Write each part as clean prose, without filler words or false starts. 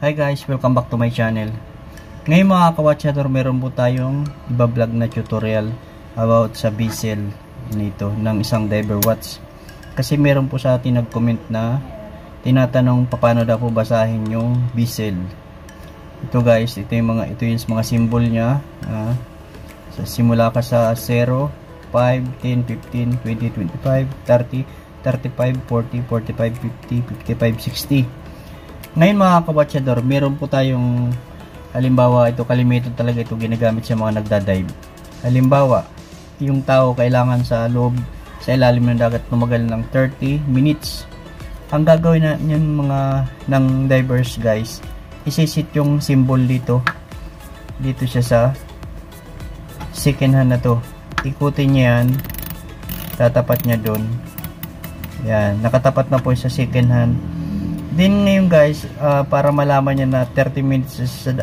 Hi guys, welcome back to my channel. Ngayon mga kawatchador, meron po tayong iba-vlog na tutorial about sa bezel nito ng isang diver watch. Kasi meron po sa atin nag-comment na tinatanong paano daw po basahin yung bezel. Ito guys, ito yung mga symbol niya. Simula ka sa 0, 5, 10, 15, 20, 25, 30, 35, 40, 45, 50, 55, 60. Ngayon mga kabachador, meron po tayong halimbawa, ito kalimitan talaga ito ginagamit sa mga nagdadive. Halimbawa, yung tao kailangan sa loob, sa ilalim ng dagat tumagal ng 30 minutes. Ang gagawin na yung mga ng divers guys, isisit yung symbol dito. Dito siya sa second hand na to. Ikutin niya yan, tatapat niya doon. Yan, nakatapat na po sa second hand. Din ngayon guys, para malaman niya na 30 minutes sa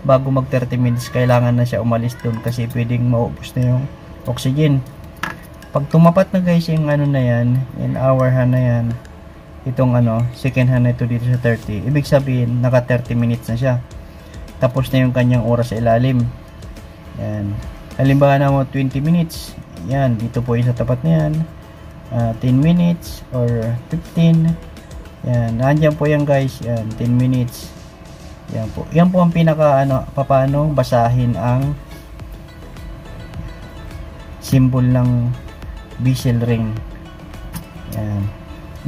bago mag 30 minutes kailangan na siya umalis doon kasi pwedeng maubos na yung oxygen. Pag tumapat na guys yung na yan, in hour hand na yan, itong second hand na ito dito sa 30, ibig sabihin naka 30 minutes na siya. Tapos na yung kanyang oras sa ilalim. Yan. Halimbawa na mo 20 minutes, yan, dito po yung sa tapat na yan. 10 minutes or 15. Yan, nandiyan po yan guys, yan, 10 minutes. Yan po. Yan po ang pinaka paano basahin ang symbol ng bezel ring. Yan.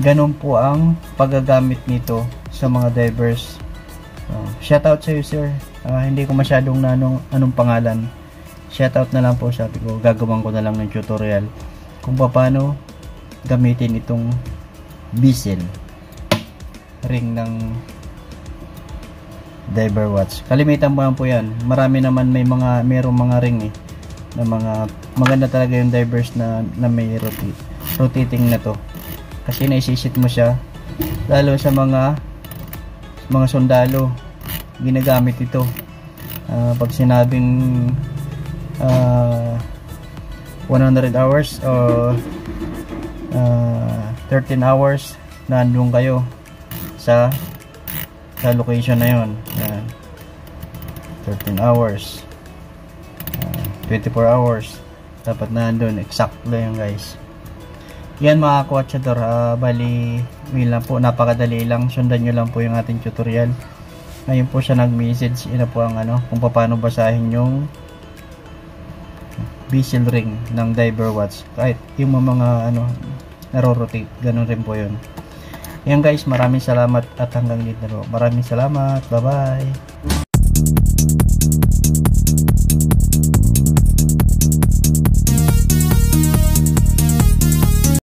Ganun po ang paggagamit nito sa mga divers. Shoutout sa iyo sir. Hindi ko masyadong anong pangalan. Shoutout na lang po, sabi ko, gagawin ko na lang ng tutorial kung paano gamitin itong bezel ring ng diver watch. Kalimitan mo lang po yan. Marami naman mayroong mga ring na maganda talaga yung divers na may rotating na to. Kasi naisisit mo siya lalo sa mga sundalo ginagamit ito. Pag sinabing 100 hours o 13 hours nandun kayo sa location na yon. 13 hours 24 hours dapat nandun, exact lang yun guys. Yan mga kawatchador, bali yun lang po, napakadali lang, sundan nyo lang po yung ating tutorial. Ngayon po siya nag-message, ina po ang kung paano basahin yung bezel ring ng diver watch, kahit yung mga narorotate, ganun rin po yun. Yan guys, maraming salamat at hanggang dito. Maraming salamat. Bye bye.